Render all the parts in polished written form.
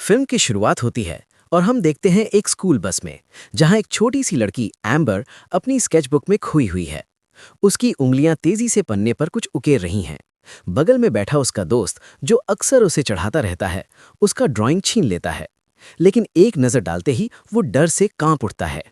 Film की शुरुआत होती है और हम देखते हैं एक स्कूल बस में, जहां एक छोटी सी लड़की एम्बर अपनी स्केचबुक में खोई हुई है। उसकी उंगलियां तेजी से पन्ने पर कुछ उकेर रही हैं। बगल में बैठा उसका दोस्त, जो अक्सर उसे चढ़ाता रहता है, उसका ड्राइंग छीन लेता है। लेकिन एक नजर डालते ही वो डर से कांप उठता है।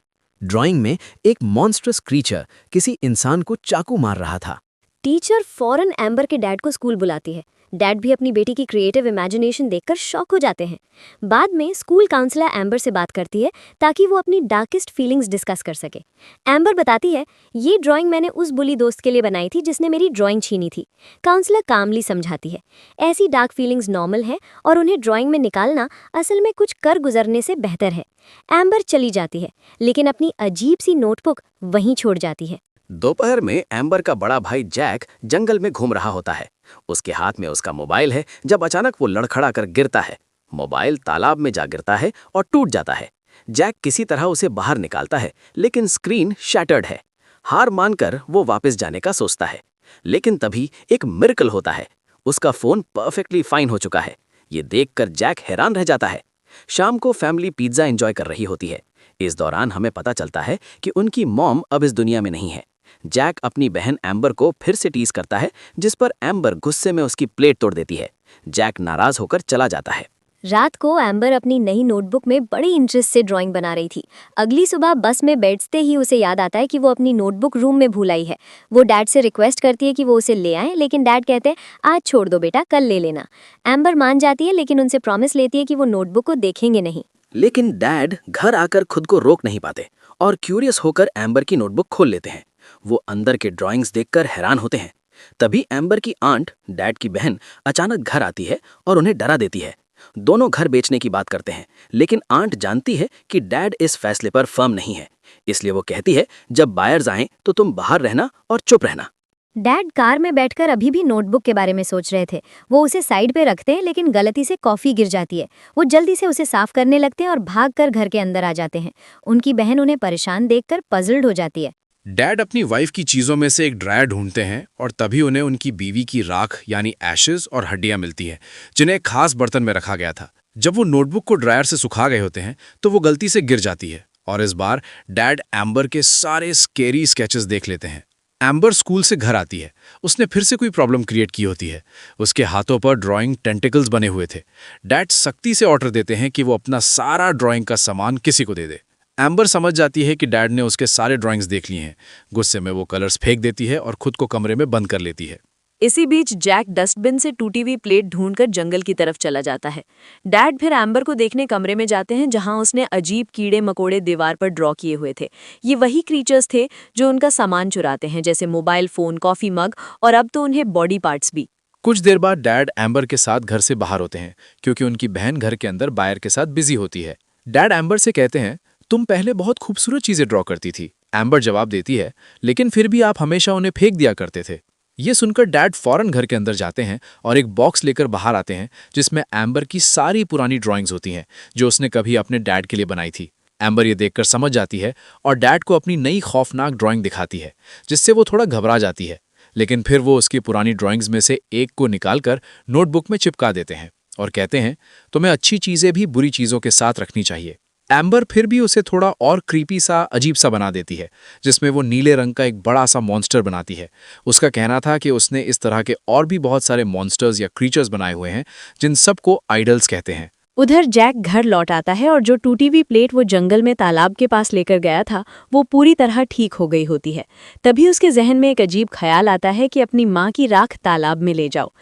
ड्राइंग में एक मॉन्स्ट्रस क्रीचर किसी इंसान को चाकू मार रहा था। टीचर फौरन एम्बर के डैड को स्कूल बुलाती है। डैड भी अपनी बेटी की क्रिएटिव इमेजिनेशन देखकर शॉक हो जाते हैं। बाद में स्कूल काउंसलर एम्बर से बात करती है ताकि वो अपनी डार्केस्ट फीलिंग्स डिस्कस कर सके। एम्बर बताती है, ये ड्राइंग मैंने उस बुली दोस्त के लिए बनाई थी जिसने मेरी ड्राइंग छीनी थी। काउंसलर कामली समझाती है, ऐसी डार्क फीलिंग्स नॉर्मल है और उन्हें ड्राइंग में निकालना असल में कुछ कर गुजरने से बेहतर है। एम्बर चली जाती है, लेकिन अपनी अजीब सी नोटबुक वहीं छोड़ जाती है। दोपहर में एम्बर का बड़ा भाई जैक जंगल में घूम रहा होता है। उसके हाथ में उसका मोबाइल है, जब अचानक वो लड़खड़ा कर गिरता है। मोबाइल तालाब में जा गिरता है और टूट जाता है। जैक किसी तरह उसे बाहर निकालता है, लेकिन स्क्रीन शैटर्ड है। हार मानकर वो वापस जाने का सोचता है, लेकिन तभी एक मिरेकल होता है। उसका फोन परफेक्टली फाइन हो चुका है। ये देखकर जैक हैरान रह जाता है। शाम को फैमिली पिज्जा एंजॉय कर रही होती है। इस दौरान हमें पता चलता है कि उनकी मॉम अब इस दुनिया में नहीं है। जैक अपनी बहन एम्बर को फिर से टीज करता है, जिस पर एम्बर गुस्से में उसकी प्लेट तोड़ देती है। जैक नाराज होकर चला जाता है। रात को एम्बर अपनी नई नोटबुक में बड़े इंटरेस्ट से ड्राइंग बना रही थी। अगली सुबह बस में बैठते ही उसे याद आता है कि वो अपनी नोटबुक रूम में भूल आई है। वो डैड से रिक्वेस्ट करती है कि वो उसे ले आएं, लेकिन डैड कहते हैं, आज छोड़ दो बेटा, कल ले लेना। एम्बर मान जाती है, लेकिन उनसे प्रॉमिस लेती है कि वो नोटबुक को देखेंगे नहीं। लेकिन डैड घर आकर खुद को रोक नहीं पाते और क्यूरियस होकर एम्बर की नोटबुक खोल लेते हैं। वो अंदर के ड्राइंग्स देखकर हैरान होते हैं। तभी एम्बर की आंट, डैड की बहन, अचानक घर आती है और उन्हें डरा देती है। दोनों घर बेचने की बात करते हैं, लेकिन आंट जानती है कि डैड इस फैसले पर फर्म नहीं है। इसलिए वो कहती है, जब बायर्स आएं तो तुम बाहर रहना और चुप रहना। डैड कार में बैठकर अभी भी नोटबुक के बारे में सोच रहे थे। वो उसे साइड पे रखते हैं, लेकिन गलती से कॉफी गिर जाती है। वो जल्दी से उसे साफ करने लगते हैं और भागकर घर के अंदर आ जाते हैं। उनकी बहन उन्हें परेशान देखकर पजल्ड हो जाती है। डैड अपनी वाइफ की चीजों में से एक ड्रायर ढूंढते हैं और तभी उन्हें उनकी बीवी की राख यानी एशेज और हड्डियां मिलती हैं, जिन्हें एक खास बर्तन में रखा गया था। जब वो नोटबुक को ड्रायर से सुखा गए होते हैं तो वो गलती से गिर जाती है और इस बार डैड एम्बर के सारे स्केरी स्केचेस देख लेते हैं। एम्बर स्कूल से घर आती है। उसने फिर से कोई प्रॉब्लम क्रिएट की होती है। उसके हाथों पर ड्राइंग टेंटिकल्स बने हुए थे। डैड सख्ती से ऑर्डर देते हैं कि वो अपना सारा ड्राइंग का सामान किसी को दे दे। एम्बर समझ जाती है कि डैड ने उसके सारे ड्राइंग्स देख लिए हैं। गुस्से में वो कलर्स फेंक देती है और खुद को कमरे में बंद कर लेती है। इसी बीच जैक डस्टबिन से टूटी हुई प्लेट ढूंढकर जंगल की तरफ चला जाता है। डैड फिर एम्बर को देखने कमरे में जाते हैं, जहां उसने अजीब कीड़े मकोड़े दीवार पर ड्रॉ किए हुए थे। ये वही क्रीचर्स थे जो उनका सामान चुराते हैं, जैसे मोबाइल फोन, कॉफी मग और अब तो उन्हें बॉडी पार्ट्स भी। कुछ देर बाद डैड एम्बर के साथ घर से बाहर होते हैं, क्योंकि उनकी बहन घर के अंदर बायर के साथ बिजी होती है। डैड एम्बर से कहते हैं, तुम पहले बहुत खूबसूरत चीजें ड्रॉ करती थी। एम्बर जवाब देती है, लेकिन फिर भी आप हमेशा उन्हें फेंक दिया करते थे। ये सुनकर डैड फौरन घर के अंदर जाते हैं और एक बॉक्स लेकर बाहर आते हैं, जिसमें एम्बर की सारी पुरानी ड्राइंग्स होती हैं जो उसने कभी अपने डैड के लिए बनाई थी। एम्बर ये देखकर समझ जाती है और डैड को अपनी नई खौफनाक ड्राइंग दिखाती है, जिससे वो थोड़ा घबरा जाती है। लेकिन फिर वो उसकी पुरानी ड्राइंग्स में से एक को निकालकर नोटबुक में चिपका देते हैं और कहते हैं, तुम्हें अच्छी चीजें भी बुरी चीजों के साथ रखनी चाहिए। एम्बर फिर भी उसे थोड़ा और क्रीपी सा, अजीब सा बना देती है, जिसमें वो नीले रंग का एक बड़ा सा मॉन्स्टर बनाती है। उसका कहना था कि उसने इस तरह के और भी बहुत सारे मॉन्स्टर्स या क्रीचर्स बनाए हुए हैं, जिन सबको आइडल्स कहते हैं। उधर जैक घर लौट आता है और जो टूटी हुई प्लेट वो जंगल में तालाब के पास लेकर गया था, वो पूरी तरह ठीक हो गई होती है। तभी उसके जहन में एक अजीब ख्याल आता है कि अपनी माँ की राख तालाब में ले जाओ।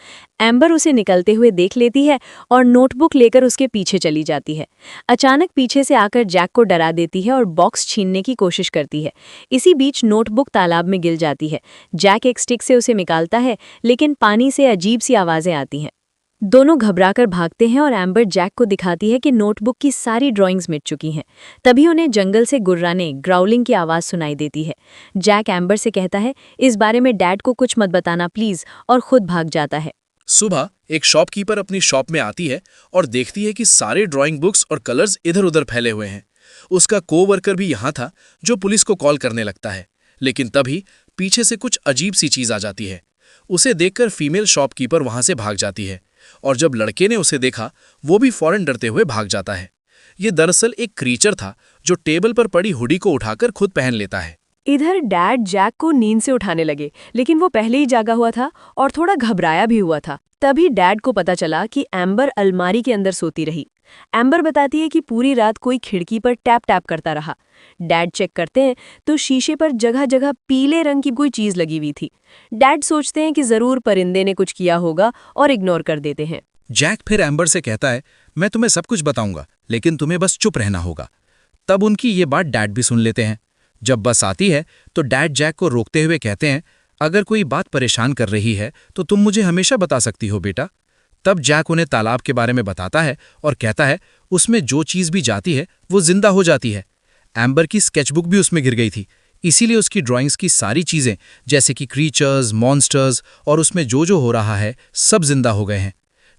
एम्बर उसे निकलते हुए देख लेती है और नोटबुक लेकर उसके पीछे चली जाती है। अचानक पीछे से आकर जैक को डरा देती है और बॉक्स छीनने की कोशिश करती है। इसी बीच नोटबुक तालाब में गिर जाती है। जैक एक स्टिक से उसे निकालता है, लेकिन पानी से अजीब सी आवाजें आती हैं। दोनों घबराकर भागते हैं और एम्बर जैक को दिखाती है कि नोटबुक की सारी ड्राइंग्स मिट चुकी हैं। तभी उन्हें जंगल से गुर्राने, ग्राउलिंग की आवाज़ सुनाई देती है। जैक एम्बर से कहता है, इस बारे में डैड को कुछ मत बताना प्लीज़, और खुद भाग जाता है। सुबह एक शॉपकीपर अपनी शॉप में आती है और देखती है कि सारे ड्राइंग बुक्स और कलर्स इधर उधर फैले हुए हैं। उसका कोवर्कर भी यहाँ था, जो पुलिस को कॉल करने लगता है। लेकिन तभी पीछे से कुछ अजीब सी चीज आ जाती है। उसे देखकर फीमेल शॉपकीपर वहां से भाग जाती है। और जब लड़के ने उसे देखा वो भी फौरन डरते हुए भाग जाता है। ये दरअसल एक क्रीचर था जो टेबल पर पड़ी हुडी को उठाकर खुद पहन लेता है। इधर डैड जैक को नींद से उठाने लगे, लेकिन वो पहले ही जागा हुआ था और थोड़ा घबराया भी हुआ था। तभी डैड को पता चला कि एम्बर अलमारी के अंदर सोती रही। एम्बर बताती है कि पूरी रात कोई खिड़की पर टैप टैप करता रहा। डैड चेक करते हैं तो शीशे पर जगह जगह पीले रंग की कोई चीज लगी हुई थी। डैड सोचते हैं कि जरूर परिंदे ने कुछ किया होगा और इग्नोर कर देते हैं। जैक फिर एम्बर से कहता है, मैं तुम्हें सब कुछ बताऊंगा, लेकिन तुम्हें बस चुप रहना होगा। तब उनकी ये बात डैड भी सुन लेते हैं। जब बस आती है तो डैड जैक को रोकते हुए कहते हैं, अगर कोई बात परेशान कर रही है तो तुम मुझे हमेशा बता सकती हो बेटा। तब जैक उन्हें तालाब के बारे में बताता है और कहता है उसमें जो चीज़ भी जाती है वो जिंदा हो जाती है। एम्बर की स्केचबुक भी उसमें गिर गई थी, इसीलिए उसकी ड्राइंग्स की सारी चीज़ें जैसे कि क्रीचर्स, मॉन्स्टर्स और उसमें जो हो रहा है सब जिंदा हो गए हैं।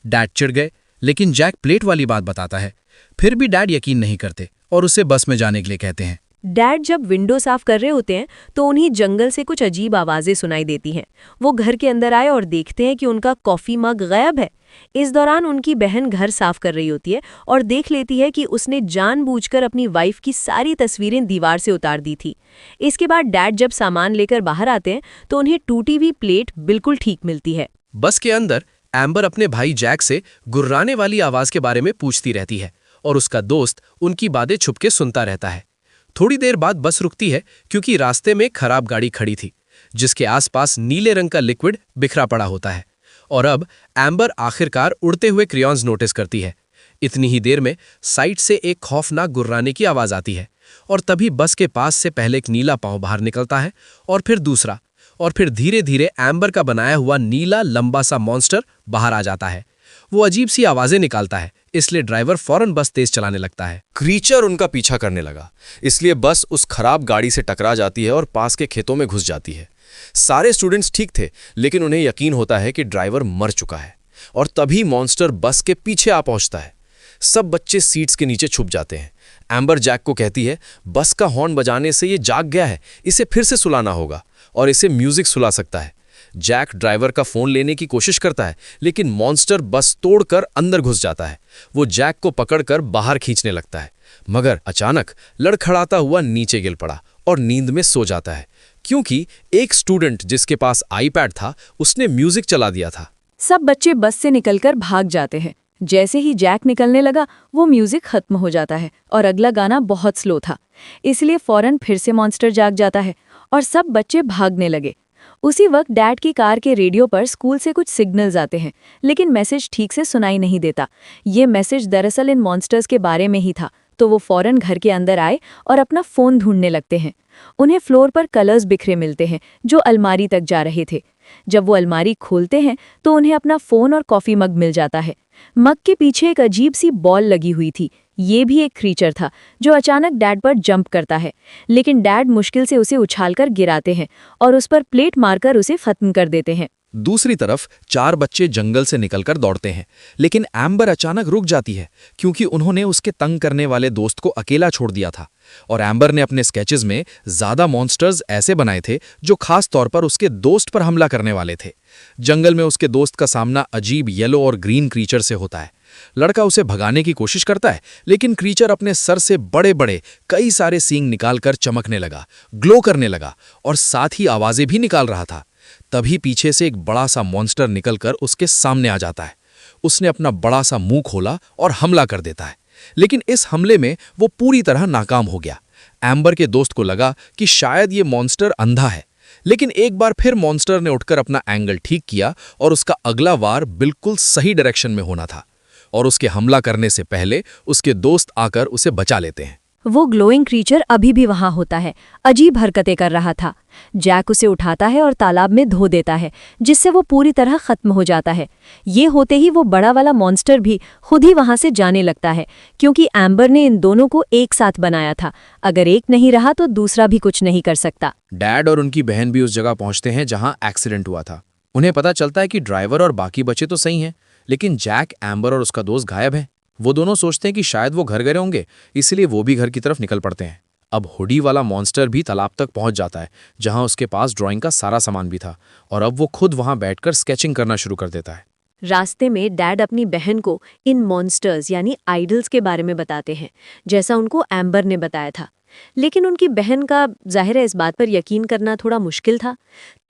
डैड चिढ़ गए, लेकिन जैक प्लेट वाली बात बताता है। फिर भी डैड यकीन नहीं करते और उसे बस में जाने के लिए कहते हैं। डैड जब विंडो साफ कर रहे होते हैं तो उन्हीं जंगल से कुछ अजीब आवाजें सुनाई देती हैं। वो घर के अंदर आए और देखते हैं कि उनका कॉफी मग गायब है। इस दौरान उनकी बहन घर साफ कर रही होती है और देख लेती है कि उसने जानबूझकर अपनी वाइफ की सारी तस्वीरें दीवार से उतार दी थी। इसके बाद डैड जब सामान लेकर बाहर आते हैं तो उन्हें टूटी हुई प्लेट बिल्कुल ठीक मिलती है। बस के अंदर एम्बर अपने भाई जैक से गुर्राने वाली आवाज के बारे में पूछती रहती है और उसका दोस्त उनकी बातें छुपके सुनता रहता है। थोड़ी देर बाद बस रुकती है क्योंकि रास्ते में खराब गाड़ी खड़ी थी जिसके आसपास नीले रंग का लिक्विड बिखरा पड़ा होता है। और अब एम्बर आखिरकार उड़ते हुए क्रेयॉन्स नोटिस करती है। इतनी ही देर में साइड से एक खौफनाक गुर्राने की आवाज आती है और तभी बस के पास से पहले एक नीला पांव बाहर निकलता है और फिर दूसरा, और फिर धीरे धीरे एम्बर का बनाया हुआ नीला लंबा सा मॉन्स्टर बाहर आ जाता है। वो अजीब सी आवाजें निकालता है, इसलिए ड्राइवर फौरन बस तेज चलाने लगता है। क्रीचर उनका पीछा करने लगा, इसलिए बस उस खराब गाड़ी से टकरा जाती है और पास के खेतों में घुस जाती है। सारे स्टूडेंट्स ठीक थे, लेकिन उन्हें यकीन होता है कि ड्राइवर मर चुका है। और तभी मॉन्स्टर बस के पीछे आ पहुंचता है। सब बच्चे सीट्स के नीचे छुप जाते हैं। एम्बर जैक को कहती है, बस का हॉर्न बजाने से ये जाग गया है, इसे फिर से सुलाना होगा और इसे म्यूजिक सुला सकता है। जैक ड्राइवर का फोन लेने की कोशिश करता है, लेकिन मॉन्स्टर बस तोड़कर अंदर घुस जाता है। वो जैक को पकड़कर बाहर खींचने लगता है, मगर अचानक लड़खड़ाता हुआ नीचे गिर पड़ा और नींद में सो जाता है, क्योंकि एक स्टूडेंट जिसके पास आईपैड था उसने म्यूजिक चला दिया था। सब बच्चे बस से निकलकर भाग जाते हैं। जैसे ही जैक निकलने लगा वो म्यूजिक खत्म हो जाता है और अगला गाना बहुत स्लो था, इसलिए फौरन फिर से मॉन्स्टर जाग जाता है और सब बच्चे भागने लगे। उसी वक्त डैड की कार के रेडियो पर स्कूल से कुछ सिग्नल्स आते हैं, लेकिन मैसेज ठीक से सुनाई नहीं देता। ये मैसेज दरअसल इन मॉन्स्टर्स के बारे में ही था, तो वो फौरन घर के अंदर आए और अपना फ़ोन ढूंढने लगते हैं। उन्हें फ्लोर पर कलर्स बिखरे मिलते हैं जो अलमारी तक जा रहे थे। जब वो अलमारी खोलते हैं तो उन्हें अपना फ़ोन और कॉफ़ी मग मिल जाता है। मग के पीछे एक अजीब सी बॉल लगी हुई थी। ये भी एक क्रीचर था जो अचानक डैड पर जंप करता है, लेकिन डैड मुश्किल से उसे उछालकर गिराते हैं और उस पर प्लेट मारकर उसे खत्म कर देते हैं। दूसरी तरफ 4 बच्चे जंगल से निकलकर दौड़ते हैं, लेकिन एम्बर अचानक रुक जाती है क्योंकि उन्होंने उसके तंग करने वाले दोस्त को अकेला छोड़ दिया था। और एम्बर ने अपने स्केचेस में ज़्यादा मॉन्स्टर्स ऐसे बनाए थे जो खास तौर पर उसके दोस्त पर हमला करने वाले थे। जंगल में उसके दोस्त का सामना अजीब येलो और ग्रीन क्रीचर से होता है। लड़का उसे भगाने की कोशिश करता है, लेकिन क्रीचर अपने सर से बड़े बड़े कई सारे सींग निकालकर चमकने लगा, ग्लो करने लगा और साथ ही आवाजें भी निकाल रहा था। तभी पीछे से एक बड़ा सा मॉन्स्टर निकलकर उसके सामने आ जाता है। उसने अपना बड़ा सा मुंह खोला और हमला कर देता है, लेकिन इस हमले में वो पूरी तरह नाकाम हो गया। एम्बर के दोस्त को लगा कि शायद ये मॉन्स्टर अंधा है, लेकिन एक बार फिर मॉन्स्टर ने उठकर अपना एंगल ठीक किया और उसका अगला वार बिल्कुल सही डायरेक्शन में होना था। और उसके हमला करने से पहले उसके दोस्त आकर उसे बचा लेते हैं। वो ग्लोइंग क्रीचर अभी भी वहां होता है, अजीब हरकतें कर रहा था। जैक उसे उठाता है और तालाब में धो देता है, जिससे वो पूरी तरह खत्म हो जाता है। ये होते ही वो बड़ा वाला मॉन्स्टर भी खुद ही वहां से जाने लगता है, क्योंकि एम्बर ने इन दोनों को एक साथ बनाया था। अगर एक नहीं रहा तो दूसरा भी कुछ नहीं कर सकता। डैड और उनकी बहन भी उस जगह पहुंचते हैं जहां एक्सीडेंट हुआ था। उन्हें पता चलता है कि ड्राइवर और बाकी बच्चे तो सही हैं, लेकिन जैक, एम्बर और उसका दोस्त गायब हैं। वो दोनों सोचते हैं कि शायद वो घर गए होंगे, इसलिए वो भी घर की तरफ निकल पड़ते हैं। अब हुडी वाला मॉन्स्टर भी तालाब तक पहुंच जाता है, जहां उसके पास ड्राइंग का सारा सामान भी था, और अब वो खुद वहां बैठकर स्केचिंग करना शुरू कर देता है। रास्ते में डैड अपनी बहन को इन मॉन्स्टर्स यानी आइडल्स के बारे में बताते हैं, जैसा उनको एम्बर ने बताया था। लेकिन उनकी बहन का जाहिर है इस बात पर यकीन करना थोड़ा मुश्किल था।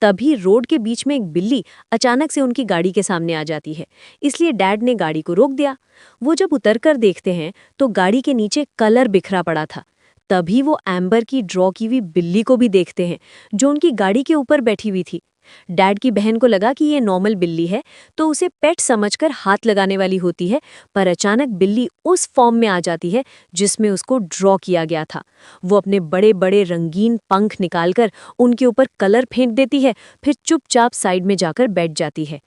तभी रोड के बीच में एक बिल्ली अचानक से उनकी गाड़ी के सामने आ जाती है, इसलिए डैड ने गाड़ी को रोक दिया। वो जब उतरकर देखते हैं तो गाड़ी के नीचे कलर बिखरा पड़ा था। तभी वो एम्बर की ड्रॉ की हुई बिल्ली को भी देखते हैं, जो उनकी गाड़ी के ऊपर बैठी हुई थी। डैड की बहन को लगा कि ये नॉर्मल बिल्ली है, तो उसे पेट समझकर हाथ लगाने वाली होती है, पर अचानक बिल्ली उस फॉर्म में आ जाती है जिसमें उसको ड्रॉ किया गया था। वो अपने बड़े बड़े रंगीन पंख निकालकर उनके ऊपर कलर फेंक देती है, फिर चुपचाप साइड में जाकर बैठ जाती है।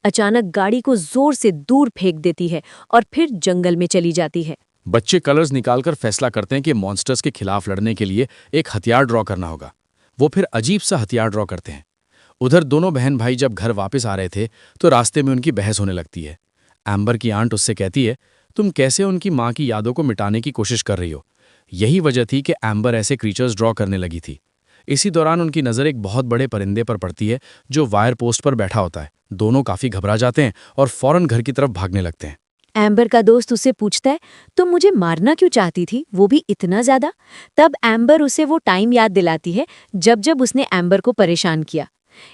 अचानक गाड़ी को जोर से दूर फेंक देती है और फिर जंगल में चली जाती है। बच्चे कलर्स निकालकर फैसला करते हैं कि मॉन्स्टर्स के खिलाफ लड़ने के लिए एक हथियार ड्रॉ करना होगा। वो फिर अजीब सा हथियार ड्रॉ करते हैं। उधर दोनों बहन भाई जब घर वापस आ रहे थे तो रास्ते में उनकी बहस होने लगती है। एम्बर की आंट उससे कहती है, तुम कैसे उनकी माँ की यादों को मिटाने की कोशिश कर रही हो। यही वजह थी कि एम्बर ऐसे क्रीचर्स ड्रॉ करने लगी थी। इसी दौरान उनकी नज़र एक बहुत बड़े परिंदे पर पड़ती है जो वायर पोस्ट पर बैठा होता है। दोनों काफ़ी घबरा जाते हैं और फौरन घर की तरफ भागने लगते हैं। एम्बर का दोस्त उससे पूछता है, तुम मुझे मारना क्यों चाहती थी, वो भी इतना ज्यादा? तब एम्बर उसे वो टाइम याद दिलाती है जब जब उसने एम्बर को परेशान किया।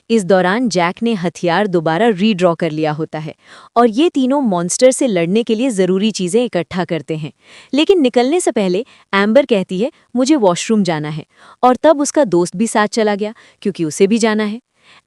इस दौरान जैक ने हथियार दोबारा रीड्रॉ कर लिया होता है और ये तीनों मॉन्स्टर से लड़ने के लिए जरूरी चीजें इकट्ठा करते हैं। लेकिन निकलने से पहले एम्बर कहती है, मुझे वॉशरूम जाना है, और तब उसका दोस्त भी साथ चला गया क्योंकि उसे भी जाना है।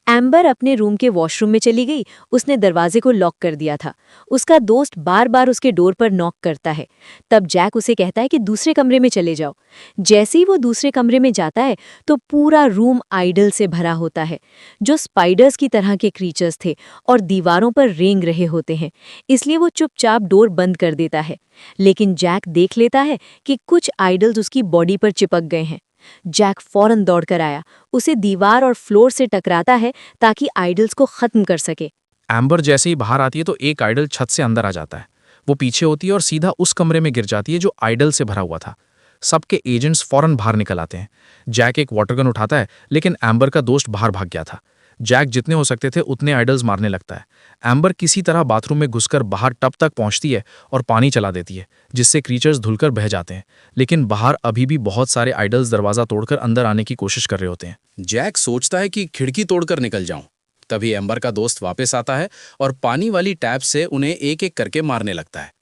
एम्बर अपने रूम के वॉशरूम में चली गई। उसने दरवाजे को लॉक कर दिया था। उसका दोस्त बार बार उसके डोर पर नॉक करता है। तब जैक उसे कहता है कि दूसरे कमरे में चले जाओ। जैसे ही वो दूसरे कमरे में जाता है तो पूरा रूम आइडल से भरा होता है, जो स्पाइडर्स की तरह के क्रीचर्स थे और दीवारों पर रेंग रहे होते हैं। इसलिए वो चुपचाप डोर बंद कर देता है। लेकिन जैक देख लेता है कि कुछ आइडल्स उसकी बॉडी पर चिपक गए हैं। जैक फौरन दौड़कर आया, उसे दीवार और फ्लोर से टकराता है ताकि आइडल्स को खत्म कर सके। एम्बर जैसे ही बाहर आती है तो एक आइडल छत से अंदर आ जाता है। वो पीछे होती है और सीधा उस कमरे में गिर जाती है जो आइडल से भरा हुआ था। सबके एजेंट्स फौरन बाहर निकल आते हैं। जैक एक वाटर गन उठाता है, लेकिन एम्बर का दोस्त बाहर भाग गया था। जैक जितने हो सकते थे उतने आइडल्स मारने लगता है। एम्बर किसी तरह बाथरूम में घुसकर बाहर टब तक पहुंचती है और पानी चला देती है, जिससे क्रीचर्स धुलकर बह जाते हैं। लेकिन बाहर अभी भी बहुत सारे आइडल्स दरवाजा तोड़कर अंदर आने की कोशिश कर रहे होते हैं। जैक सोचता है कि खिड़की तोड़कर निकल जाऊं। तभी एम्बर का दोस्त वापस आता है और पानी वाली टैप से उन्हें एक एक करके मारने लगता है।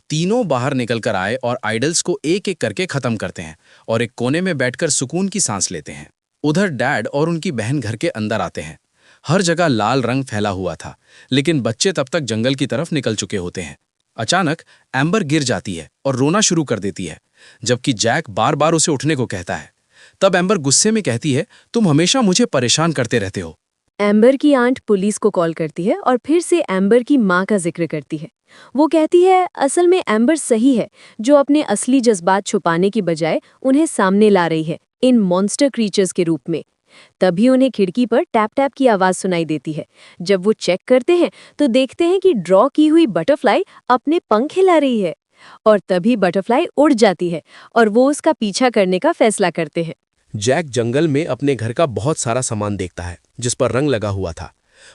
तीनों बाहर निकलकर आए और आइडल्स को एक एक करके खत्म करते हैं और एक कोने में बैठकर सुकून की सांस लेते हैं। उधर डैड और उनकी बहन घर के अंदर आते हैं। हर जगह लाल रंग फैला हुआ था, लेकिन बच्चे तब तक जंगल की तरफ निकल चुके होते हैं। अचानक एम्बर गिर जाती है और रोना शुरू कर देती है, जबकि जैक बार बार उसे उठने को कहता है। तब एम्बर गुस्से में कहती है, तुम हमेशा मुझे परेशान करते रहते हो। एम्बर की आंट पुलिस को कॉल करती है और फिर से एम्बर की माँ का जिक्र करती है। वो कहती है, असल में एम्बर सही है, जो अपने असली जज्बात छुपाने की बजाय उन्हें सामने ला रही है इन मॉन्स्टर क्रीचर्स के रूप में। तभी उन्हें खिड़की पर टैप टैप की आवाज सुनाई देती है। जब वो चेक करते हैं तो देखते हैं कि ड्रॉ की हुई बटरफ्लाई अपने पंख हिला रही है, और तभी बटरफ्लाई उड़ जाती है और वो उसका पीछा करने का फैसला करते हैं। जैक जंगल में अपने घर का बहुत सारा सामान देखता है जिस पर रंग लगा हुआ था,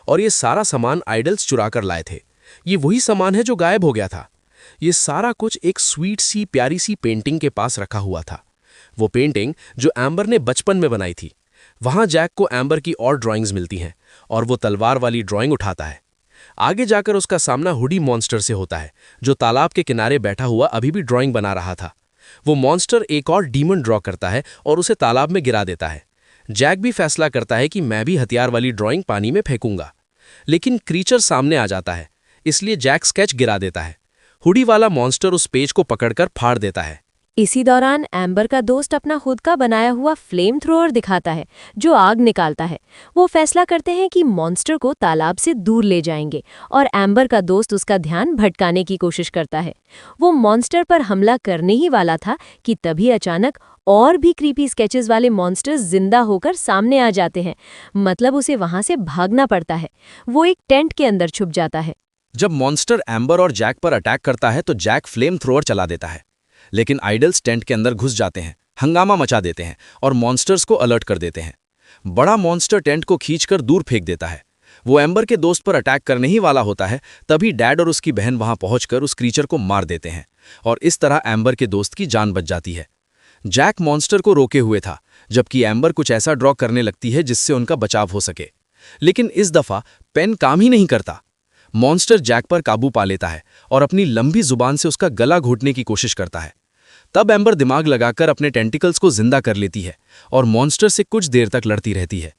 और ये सारा सामान आइडल्स चुरा कर लाए थे। ये वही सामान है जो गायब हो गया था। ये सारा कुछ एक स्वीट सी प्यारी सी पेंटिंग के पास रखा हुआ था। वो पेंटिंग जो एम्बर ने बचपन में बनाई थी। वहां जैक को एम्बर की और ड्राइंग्स मिलती हैं और वो तलवार वाली ड्राइंग उठाता है। आगे जाकर उसका सामना हुडी मॉन्स्टर से होता है, जो तालाब के किनारे बैठा हुआ अभी भी ड्राइंग बना रहा था। वो मॉन्स्टर एक और डीमन ड्रॉ करता है और उसे तालाब में गिरा देता है। जैक भी फैसला करता है कि मैं भी हथियार वाली ड्राइंग पानी में फेंकूंगा, लेकिन क्रीचर सामने आ जाता है, इसलिए जैक स्केच गिरा देता है। हुडी वाला मॉन्स्टर उस पेज को पकड़कर फाड़ देता है। इसी दौरान एम्बर का दोस्त अपना खुद का बनाया हुआ फ्लेम थ्रोअर दिखाता है, जो आग निकालता है। वो फैसला करते हैं कि मॉन्स्टर को तालाब से दूर ले जाएंगे, और एम्बर का दोस्त उसका ध्यान भटकाने की कोशिश करता है। वो मॉन्स्टर पर हमला करने ही वाला था कि तभी अचानक और भी क्रीपी स्केचेस वाले मॉन्स्टर्स जिंदा होकर सामने आ जाते हैं। मतलब उसे वहां से भागना पड़ता है। वो एक टेंट के अंदर छुप जाता है। जब मॉन्स्टर एम्बर और जैक पर अटैक करता है तो जैक फ्लेम थ्रोअर चला देता है, लेकिन आइडल्स टेंट के अंदर घुस जाते हैं, हंगामा मचा देते हैं और मॉन्स्टर्स को अलर्ट कर देते हैं। बड़ा मॉन्स्टर टेंट को खींचकर दूर फेंक देता है। वो एम्बर के दोस्त पर अटैक करने ही वाला होता है, तभी डैड और उसकी बहन वहां पहुंचकर उस क्रीचर को मार देते हैं और इस तरह एम्बर के दोस्त की जान बच जाती है। जैक मॉन्स्टर को रोके हुए था, जबकि एम्बर कुछ ऐसा ड्रॉ करने लगती है जिससे उनका बचाव हो सके। लेकिन इस दफा पेन काम ही नहीं करता। मॉन्स्टर जैक पर काबू पा लेता है और अपनी लंबी जुबान से उसका गला घोटने की कोशिश करता है। तब एम्बर दिमाग लगाकर अपने टेंटिकल्स को जिंदा कर लेती है और मॉन्स्टर से कुछ देर तक लड़ती रहती है,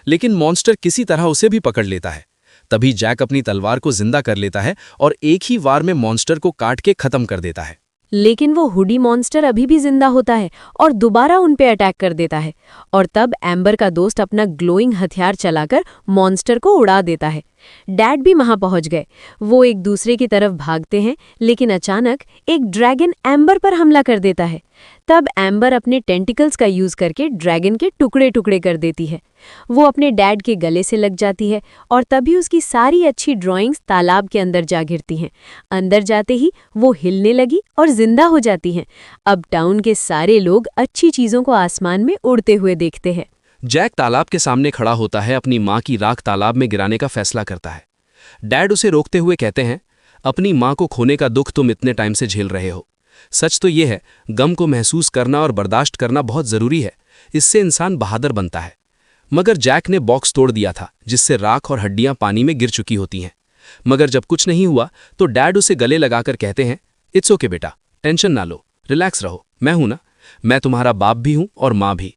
लेकिन मॉन्स्टर किसी तरह उसे भी पकड़ लेता है। तभी जैक अपनी तलवार को जिंदा कर लेता है और एक ही वार में मॉन्स्टर को काट के खत्म कर देता है। लेकिन वो हुडी मॉन्स्टर अभी भी जिंदा होता है और दोबारा उन पे अटैक कर देता है, और तब एम्बर का दोस्त अपना ग्लोइंग हथियार चलाकर मॉन्स्टर को उड़ा देता है। डैड भी वहां पहुंच गए। वो एक दूसरे की तरफ भागते हैं, लेकिन अचानक एक ड्रैगन एम्बर पर हमला कर देता है। तब एम्बर अपने टेंटिकल्स का यूज करके ड्रैगन के टुकड़े टुकड़े कर देती है। वो अपने डैड के गले से लग जाती है और तभी उसकी सारी अच्छी ड्राइंग्स तालाब के अंदर जा गिरती हैं। अंदर जाते ही वो हिलने लगी और जिंदा हो जाती हैं। अब टाउन के सारे लोग अच्छी चीजों को आसमान में उड़ते हुए देखते हैं। जैक तालाब के सामने खड़ा होता है, अपनी माँ की राख तालाब में गिराने का फैसला करता है। डैड उसे रोकते हुए कहते हैं, अपनी माँ को खोने का दुख तुम इतने टाइम से झेल रहे हो। सच तो ये है, गम को महसूस करना और बर्दाश्त करना बहुत जरूरी है, इससे इंसान बहादुर बनता है। मगर जैक ने बॉक्स तोड़ दिया था, जिससे राख और हड्डियां पानी में गिर चुकी होती हैं। मगर जब कुछ नहीं हुआ तो डैड उसे गले लगाकर कहते हैं, इट्स ओके बेटा, टेंशन ना लो, रिलैक्स रहो, मैं हूं ना, मैं तुम्हारा बाप भी हूं और माँ भी।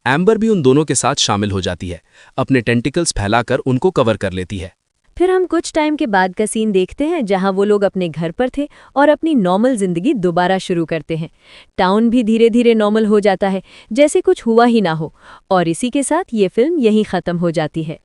एम्बर भी उन दोनों के साथ शामिल हो जाती है, अपने टेंटिकल्स फैलाकर उनको कवर कर लेती है। फिर हम कुछ टाइम के बाद का सीन देखते हैं, जहां वो लोग अपने घर पर थे और अपनी नॉर्मल जिंदगी दोबारा शुरू करते हैं। टाउन भी धीरे धीरे नॉर्मल हो जाता है, जैसे कुछ हुआ ही ना हो। और इसी के साथ ये फिल्म यहीं खत्म हो जाती है।